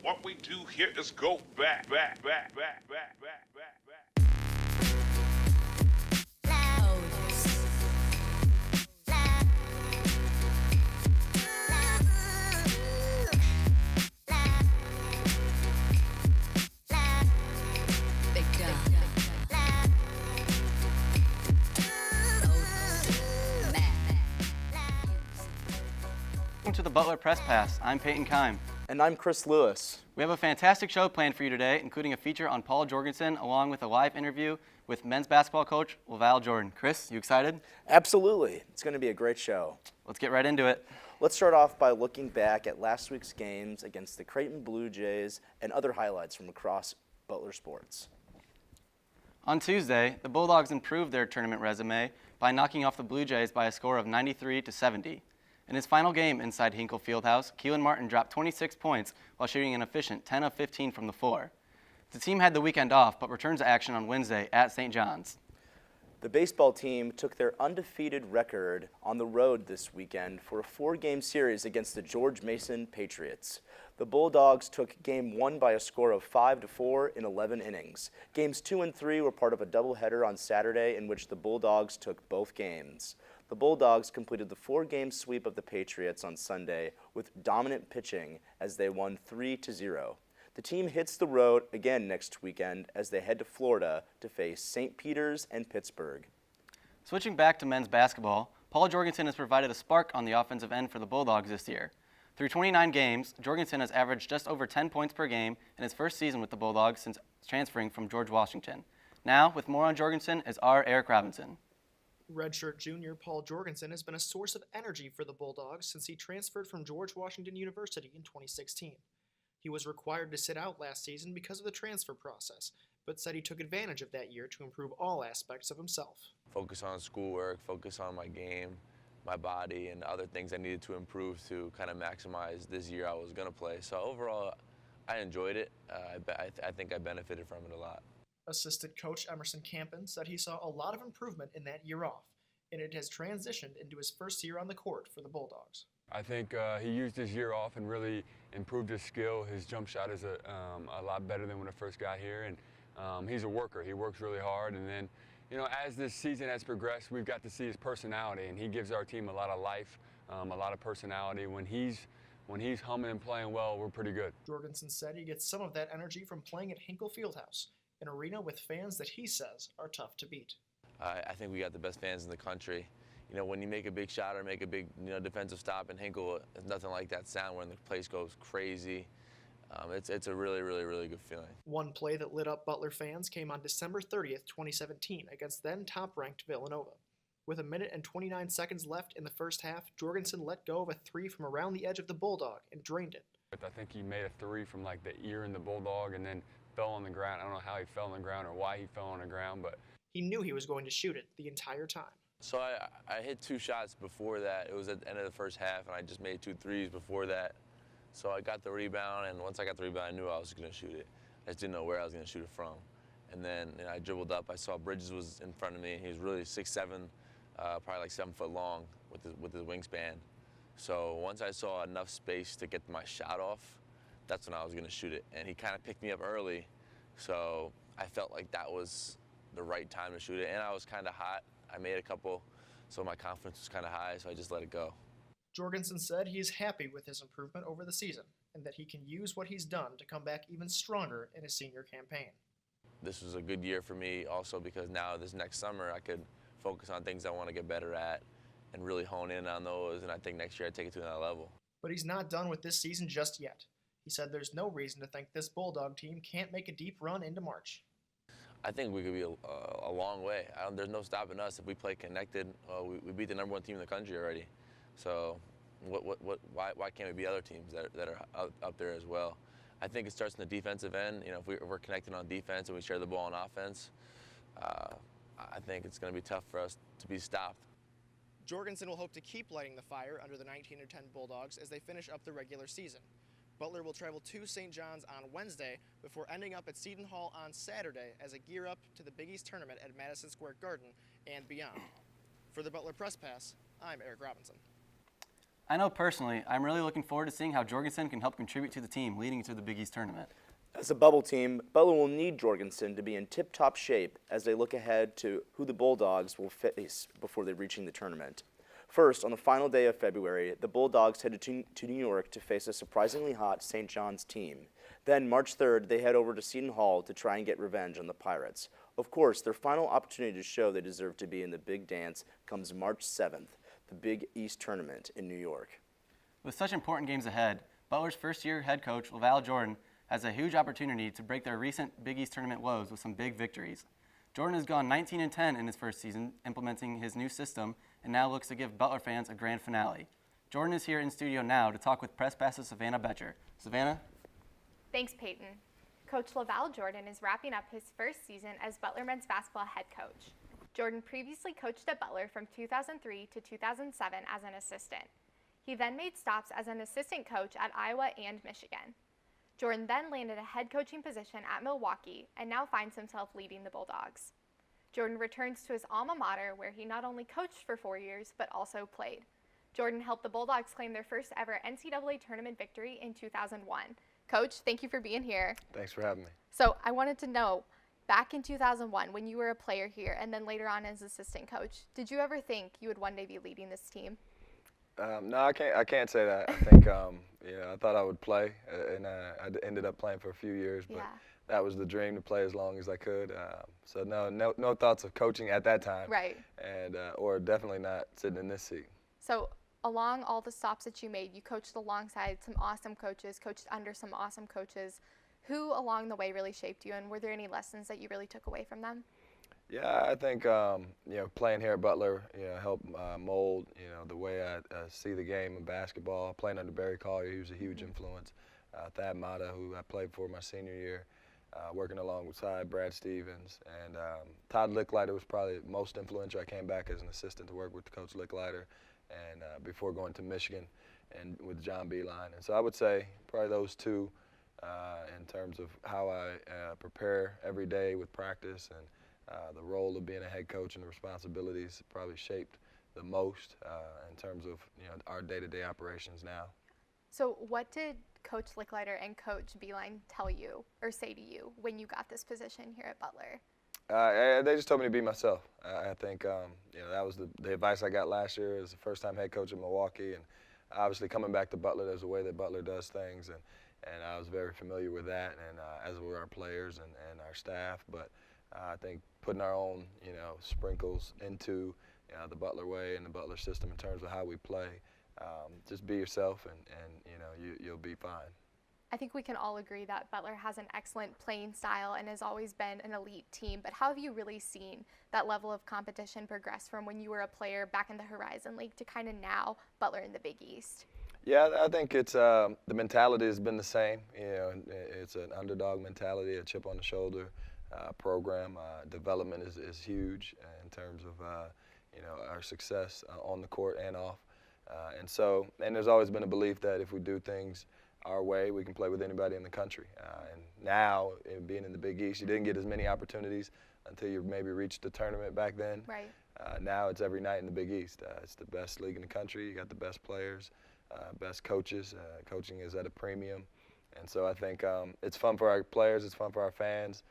What we do here is go back. Welcome to the Butler Press Pass. I'm Peyton Kime. And I'm Chris Lewis. We have a fantastic show planned for you today, including a feature on Paul Jorgensen, along with a live interview with men's basketball coach LaVall Jordan. Chris, you excited? Absolutely. It's going to be a great show. Let's get right into it. Let's start off by looking back at last week's games against the Creighton Blue Jays and other highlights from across Butler sports. On Tuesday, the Bulldogs improved their tournament resume by knocking off the Blue Jays by a score of 93-70. In his final game inside Hinkle Fieldhouse, Keelan Martin dropped 26 points while shooting an efficient 10 of 15 from the floor. The team had the weekend off, but returns to action on Wednesday at St. John's. The baseball team took their undefeated record on the road this weekend for a 4-game series against the George Mason Patriots. The Bulldogs took Game 1 by a score of 5-4 in 11 innings. Games 2 and 3 were part of a doubleheader on Saturday in which the Bulldogs took both games. The Bulldogs completed the 4-game sweep of the Patriots on Sunday with dominant pitching as they won 3-0. The team hits the road again next weekend as they head to Florida to face St. Peter's and Pittsburgh. Switching back to men's basketball, Paul Jorgensen has provided a spark on the offensive end for the Bulldogs this year. Through 29 games, Jorgensen has averaged just over 10 points per game in his first season with the Bulldogs since transferring from George Washington. Now, with more on Jorgensen, is our Eric Robinson. Redshirt junior Paul Jorgensen has been a source of energy for the Bulldogs since he transferred from George Washington University in 2016. He was required to sit out last season because of the transfer process, but said he took advantage of that year to improve all aspects of himself. Focus on schoolwork, focus on my game, my body, and other things I needed to improve to kind of maximize this year I was going to play. So overall, I enjoyed it. I think I benefited from it a lot. Assistant coach Emerson Campen said he saw a lot of improvement in that year off, and it has transitioned into his first year on the court for the Bulldogs. I think he used his year off and really improved his skill. His jump shot is a lot better than when I first got here, and he's a worker. He works really hard, and then, you know, as this season has progressed, we've got to see his personality, and he gives our team a lot of life, a lot of personality. When he's humming and playing well, we're pretty good. Jorgensen said he gets some of that energy from playing at Hinkle Fieldhouse, an arena with fans that he says are tough to beat. I think we got the best fans in the country. You know, when you make a big shot or make a big, defensive stop in Hinkle, it's nothing like that sound when the place goes crazy. It's a really, really, really good feeling. One play that lit up Butler fans came on December 30th, 2017 against then top-ranked Villanova. With 1 minute and 29 seconds left in the first half, Jorgensen let go of a three from around the edge of the Bulldog and drained it. I think he made a three from like the ear in the Bulldog and then fell on the ground. I don't know how he fell on the ground or why he fell on the ground, but he knew he was going to shoot it the entire time. So I hit 2 shots before that. It was at the end of the first half, and I just made 2 threes before that. So I got the rebound, and once I got the rebound, I knew I was going to shoot it. I just didn't know where I was going to shoot it from. And then I dribbled up. I saw Bridges was in front of me. He was really 6'7", probably like 7 foot long with his wingspan. So once I saw enough space to get my shot off, that's when I was going to shoot it. And he kind of picked me up early, so I felt like that was the right time to shoot it. And I was kind of hot. I made a couple, so my confidence was kind of high, so I just let it go. Jorgensen said he is happy with his improvement over the season and that he can use what he's done to come back even stronger in his senior campaign. This was a good year for me also because now this next summer I could focus on things I want to get better at and really hone in on those, and I think next year I take it to another level. But he's not done with this season just yet. He said there's no reason to think this Bulldog team can't make a deep run into March. I think we could be a long way. There's no stopping us if we play connected. We beat the #1 team in the country already. So why can't we be other teams that are up there as well? I think it starts in the defensive end. You know, if we're connected on defense and we share the ball on offense, I think it's going to be tough for us to be stopped. Jorgensen will hope to keep lighting the fire under the 19-10 Bulldogs as they finish up the regular season. Butler will travel to St. John's on Wednesday before ending up at Seton Hall on Saturday as a gear up to the Big East tournament at Madison Square Garden and beyond. For the Butler Press Pass, I'm Eric Robinson. I know personally, I'm really looking forward to seeing how Jorgensen can help contribute to the team leading into the Big East tournament. As a bubble team, Butler will need Jorgensen to be in tip-top shape as they look ahead to who the Bulldogs will face before they reaching the tournament. First, on the final day of February, the Bulldogs headed to New York to face a surprisingly hot St. John's team. Then, March 3rd, they head over to Seton Hall to try and get revenge on the Pirates. Of course, their final opportunity to show they deserve to be in the big dance comes March 7th, the Big East tournament in New York. With such important games ahead, Butler's first-year head coach, LaVall Jordan, has a huge opportunity to break their recent Big East tournament woes with some big victories. Jordan has gone 19-10 in his first season, implementing his new system, and now looks to give Butler fans a grand finale. Jordan is here in studio now to talk with press passer Savannah Betcher. Savannah? Thanks, Peyton. Coach LaVall Jordan is wrapping up his first season as Butler men's basketball head coach. Jordan previously coached at Butler from 2003 to 2007 as an assistant. He then made stops as an assistant coach at Iowa and Michigan. Jordan then landed a head coaching position at Milwaukee and now finds himself leading the Bulldogs. Jordan returns to his alma mater where he not only coached for 4 years but also played. Jordan helped the Bulldogs claim their first ever NCAA tournament victory in 2001. Coach, thank you for being here. Thanks for having me. So I wanted to know, back in 2001 when you were a player here and then later on as assistant coach, did you ever think you would one day be leading this team? No, I can't say that. I think I thought I would play, and I ended up playing for a few years, but that was the dream, to play as long as I could. So no thoughts of coaching at that time, right? And or definitely not sitting in this seat. So along all the stops that you made, you coached alongside some awesome coaches, coached under some awesome coaches. Who along the way really shaped you, and were there any lessons that you really took away from them? Yeah, I think playing here at Butler, helped mold the way I see the game of basketball. Playing under Barry Collier, he was a huge influence. Thad Mata, who I played for my senior year, working alongside Brad Stevens, and Todd Licklider was probably most influential. I came back as an assistant to work with Coach Licklider, and before going to Michigan and with John Beilein. And so I would say probably those two in terms of how I prepare every day with practice, and the role of being a head coach and the responsibilities probably shaped the most in terms of our day-to-day operations now. So what did Coach Licklider and Coach Beilein tell you or say to you when you got this position here at Butler? They just told me to be myself. I think that was the advice I got last year as the first-time head coach in Milwaukee, and obviously coming back to Butler, there's a way that Butler does things, and I was very familiar with that, and as were our players and our staff. But I think putting our own, sprinkles into the Butler way and the Butler system in terms of how we play, just be yourself, and you'll be fine. I think we can all agree that Butler has an excellent playing style and has always been an elite team, but how have you really seen that level of competition progress from when you were a player back in the Horizon League to kind of now Butler in the Big East? Yeah, I think it's the mentality has been the same. It's an underdog mentality, a chip on the shoulder program. Development is huge in terms of our success on the court and off. And there's always been a belief that if we do things our way, we can play with anybody in the country. And now, being in the Big East, you didn't get as many opportunities until you maybe reached the tournament back then. Right. Now it's every night in the Big East. It's the best league in the country. You got the best players, best coaches. Coaching is at a premium. And so I think it's fun for our players. It's fun for our fans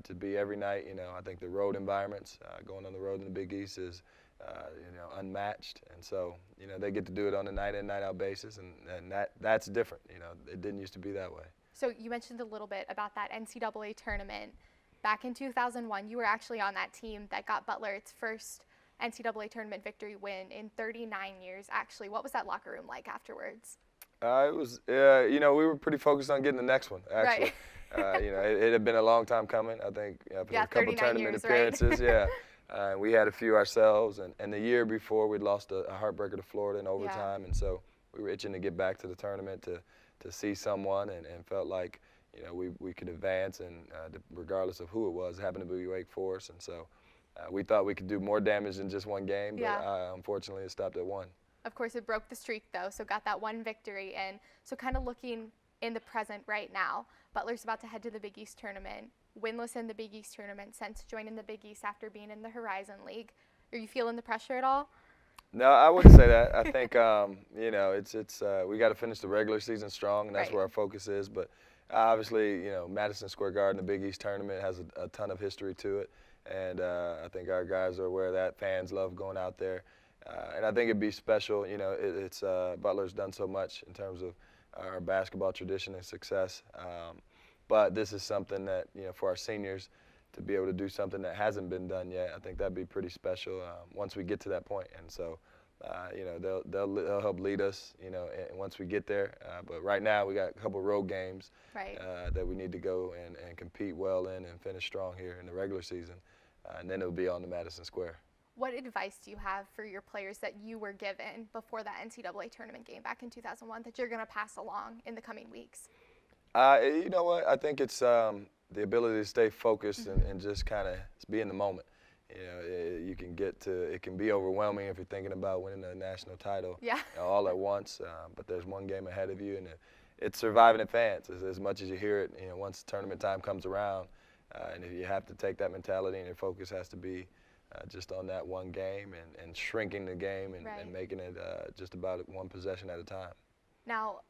to be every night. I think the road environments, going on the road in the Big East is unmatched, and so they get to do it on a night in, night out basis, and that's different. It didn't used to be that way. So you mentioned a little bit about that NCAA tournament. Back in 2001, you were actually on that team that got Butler its first NCAA tournament victory win in 39 years. Actually, what was that locker room like afterwards? It was, we were pretty focused on getting the next one, actually. Right. It had been a long time coming. I think for a couple tournament appearances, right? We had a few ourselves, and the year before we'd lost a heartbreaker to Florida in overtime, and so we were itching to get back to the tournament to see someone, and felt like we could advance, and regardless of who it was, it happened to be Wake Forest, and so we thought we could do more damage than just one game, but unfortunately it stopped at one. Of course, it broke the streak though, so got that one victory, and so kind of looking in the present right now, Butler's about to head to the Big East tournament. Winless in the Big East tournament since joining the Big East after being in the Horizon League. Are you feeling the pressure at all? No, I wouldn't say that. I think you know it's we got to finish the regular season strong, and that's Right. where our focus is. But obviously, you know, Madison Square Garden, the Big East tournament, has a ton of history to it, and I think our guys are aware of that. Fans love going out there, and I think it'd be special. You know, it's Butler's done so much in terms of our basketball tradition and success, but this is something that, you know, for our seniors to be able to do something that hasn't been done yet, I think that'd be pretty special once we get to that point. And so, you know, they'll help lead us, you know, once we get there. But right now we got a couple road games Right. that we need to go and compete well in and finish strong here in the regular season, and then it'll be on to Madison Square. What advice do you have for your players that you were given before that NCAA tournament game back in 2001 that you're going to pass along in the coming weeks? You know what? I think it's the ability to stay focused and just kind of be in the moment. You know, you can get to, it can be overwhelming if you're thinking about winning a national title, Yeah. you know, all at once. But there's one game ahead of you, and it's surviving advance as much as you hear it. You know, once tournament time comes around, and if you have to take that mentality, and your focus has to be just on that one game and shrinking the game and, Right. and making it just about one possession at a time. Now,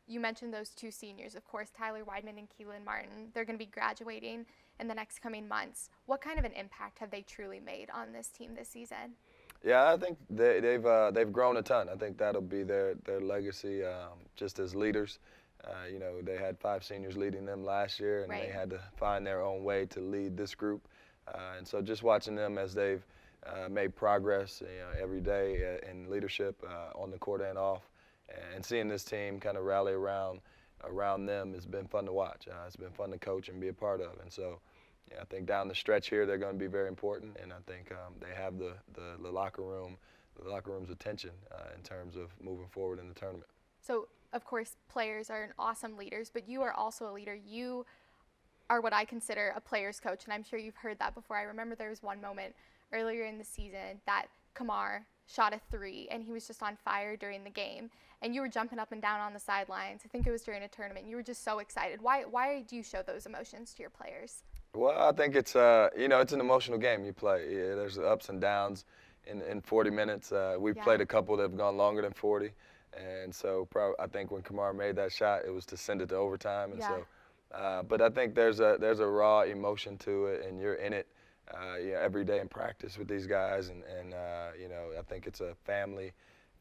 you mentioned those two seniors, of course, Tyler Weidman and Keelan Martin. They're going to be graduating in the next coming months. What kind of an impact have they truly made on this team this season? Yeah, I think they've grown a ton. I think that'll be their legacy just as leaders. You know, they had 5 seniors leading them last year, and Right. they had to find their own way to lead this group. And so just watching them as they've made progress, you know, every day in leadership on the court and off, and seeing this team kind of rally around them has been fun to watch. It's been fun to coach and be a part of. And so, yeah, I think down the stretch here they're going to be very important, and I think they have the locker room's attention in terms of moving forward in the tournament. So, of course, players are awesome leaders, but you are also a leader. You are what I consider a player's coach, and I'm sure you've heard that before. I remember there was one moment earlier in the season that Kamar shot a 3, and he was just on fire during the game, and you were jumping up and down on the sidelines. I think it was during a tournament. You were just so excited. Why do you show those emotions to your players? Well, I think it's you know, it's an emotional game you play. Yeah, there's ups and downs in 40 minutes. We've played a couple that have gone longer than 40, and so I think when Kamar made that shot, it was to send it to overtime, and so. But I think there's a raw emotion to it, and you're in it, you know, every day in practice with these guys, and you know, I think it's a family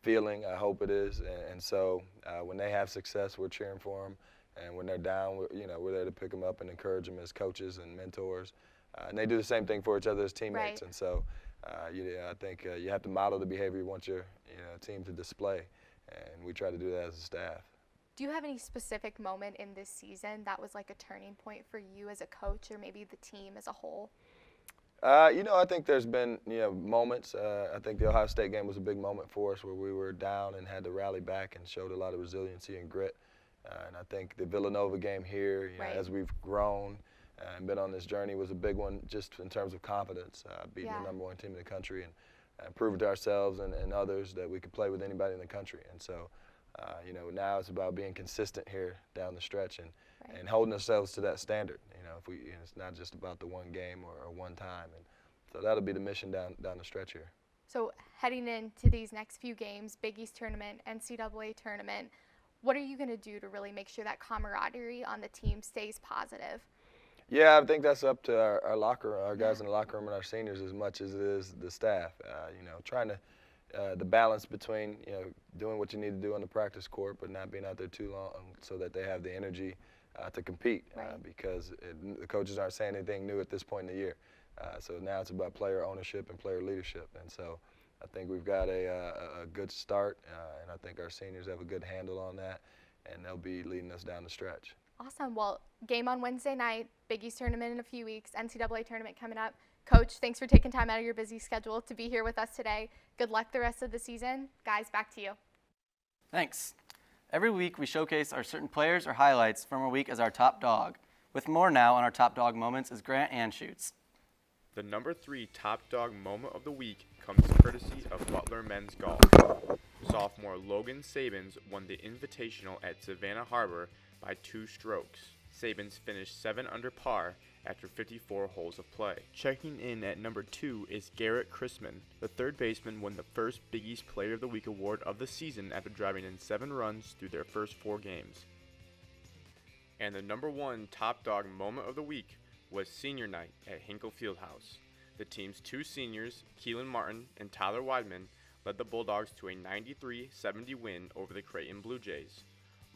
feeling. I hope it is, and so when they have success, we're cheering for them, and when they're down, we're there to pick them up and encourage them as coaches and mentors, and they do the same thing for each other as teammates, Right. and so I think you have to model the behavior you want your team to display, and we try to do that as a staff. Do you have any specific moment in this season that was like a turning point for you as a coach or maybe the team as a whole? You know, I think there's been, moments. I think the Ohio State game was a big moment for us where we were down and had to rally back and showed a lot of resiliency and grit. And I think the Villanova game here, Right. as we've grown and been on this journey, was a big one just in terms of confidence, beating the #1 team in the country and proving to ourselves and others that we could play with anybody in the country. And so, now it's about being consistent here down the stretch and holding ourselves to that standard. It's not just about the one game or one time. And so that'll be the mission down the stretch here. So heading into these next few games, Big East tournament, NCAA tournament, what are you going to do to really make sure that camaraderie on the team stays positive? Yeah, I think that's up to our our guys in the locker room and our seniors as much as it is the staff. Trying to the balance between doing what you need to do on the practice court, but not being out there too long so that they have the energy to compete. Right. Because the coaches aren't saying anything new at this point in the year. So now it's about player ownership and player leadership. And so I think we've got a good start, and I think our seniors have a good handle on that, and they'll be leading us down the stretch. Awesome. Well, game on Wednesday night, Big East tournament in a few weeks, NCAA tournament coming up. Coach, thanks for taking time out of your busy schedule to be here with us today. Good luck the rest of the season. Guys, back to you. Thanks. Every week we showcase our certain players or highlights from our week as our top dog. With more now on our top dog moments is Grant Anschutz. The number 3 top dog moment of the week comes courtesy of Butler men's golf. Sophomore Logan Sabins won the Invitational at Savannah Harbor by 2 strokes. Sabins finished 7 under par after 54 holes of play. Checking in at number 2 is Garrett Chrisman. The third baseman won the first Big East Player of the Week award of the season after driving in 7 runs through their first 4 games. And the number 1 top dog moment of the week was senior night at Hinkle Fieldhouse. The team's 2 seniors, Keelan Martin and Tyler Weidman, led the Bulldogs to a 93-70 win over the Creighton Blue Jays.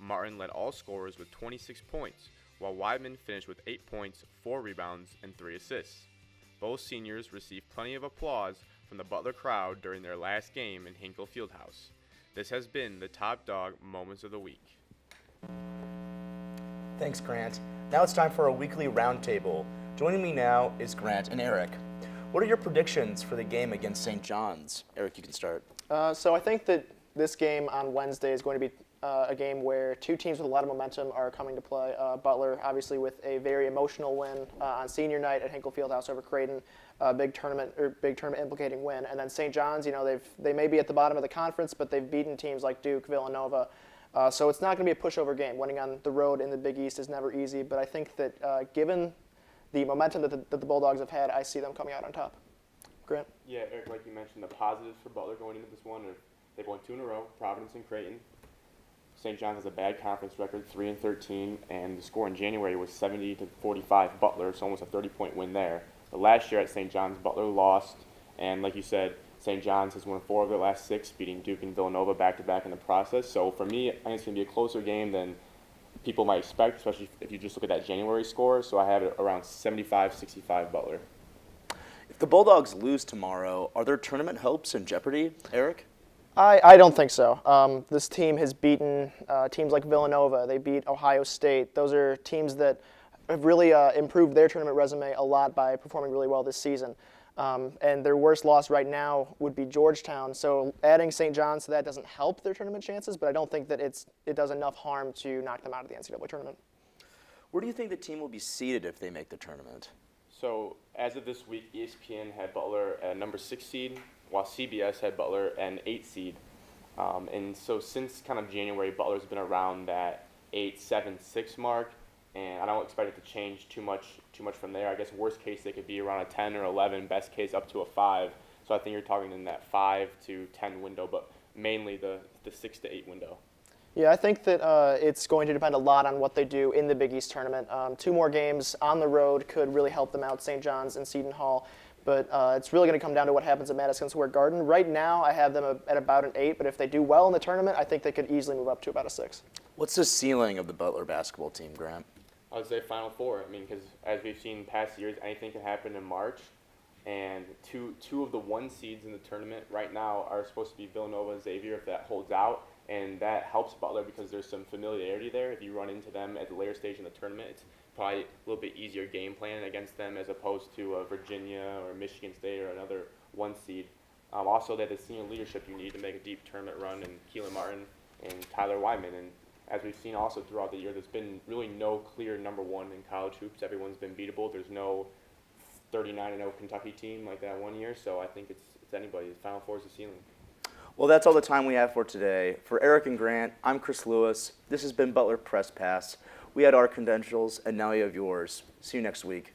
Martin led all scorers with 26 points, while Weidman finished with 8 points, 4 rebounds, and 3 assists. Both seniors received plenty of applause from the Butler crowd during their last game in Hinkle Fieldhouse. This has been the Top Dog Moments of the Week. Thanks, Grant. Now it's time for a weekly roundtable. Joining me now is Grant and Eric. What are your predictions for the game against St. John's? Eric, you can start. So I think that this game on Wednesday is going to be a game where 2 teams with a lot of momentum are coming to play. Butler, obviously, with a very emotional win on senior night at Hinkle Fieldhouse over Creighton, big tournament implicating win. And then St. John's, they may be at the bottom of the conference, but they've beaten teams like Duke, Villanova. So it's not going to be a pushover game. Winning on the road in the Big East is never easy, but I think that given the momentum that the Bulldogs have had, I see them coming out on top. Grant? Yeah, Eric, like you mentioned, the positives for Butler going into this one are they've won 2 in a row, Providence and Creighton. St. John's has a bad conference record, 3-13, and the score in January was 70-45 Butler, so almost a 30-point win there. But last year at St. John's, Butler lost, and like you said, St. John's has won 4 of their last 6, beating Duke and Villanova back-to-back in the process. So for me, I think it's going to be a closer game than people might expect, especially if you just look at that January score. So I have it around 75-65 Butler. If the Bulldogs lose tomorrow, are their tournament hopes in jeopardy, Eric? I don't think so. This team has beaten teams like Villanova. They beat Ohio State. Those are teams that have really improved their tournament resume a lot by performing really well this season. And their worst loss right now would be Georgetown. So adding St. John's to that doesn't help their tournament chances, but I don't think that it does enough harm to knock them out of the NCAA tournament. Where do you think the team will be seeded if they make the tournament? So as of this week, ESPN had Butler at number 6 seed, while CBS had Butler at an 8 seed. And so since kind of January, Butler's been around that 8, 7, 6 mark, and I don't expect it to change too much from there. I guess worst case they could be around a 10 or 11, best case up to a 5. So I think you're talking in that 5 to 10 window, but mainly the 6 to 8 window. Yeah, I think that it's going to depend a lot on what they do in the Big East tournament. 2 more games on the road could really help them out, St. John's and Seton Hall. But it's really going to come down to what happens at Madison Square Garden. Right now, I have them at about an 8, but if they do well in the tournament, I think they could easily move up to about a 6. What's the ceiling of the Butler basketball team, Grant? I would say Final Four. I mean, because as we've seen in past years, anything can happen in March. And two of the 1 seeds in the tournament right now are supposed to be Villanova and Xavier if that holds out. And that helps Butler because there's some familiarity there. If you run into them at the later stage in the tournament, it's probably a little bit easier game plan against them as opposed to Virginia or Michigan State or another 1 seed. Also, they have the senior leadership you need to make a deep tournament run, and Keelan Martin and Tyler Weidman. And as we've seen also throughout the year, there's been really no clear number 1 in college hoops. Everyone's been beatable. There's no 39-0 Kentucky team like that one year. So I think it's anybody. The Final Four is the ceiling. Well, that's all the time we have for today. For Eric and Grant, I'm Chris Lewis. This has been Butler Press Pass. We had our credentials, and now you have yours. See you next week.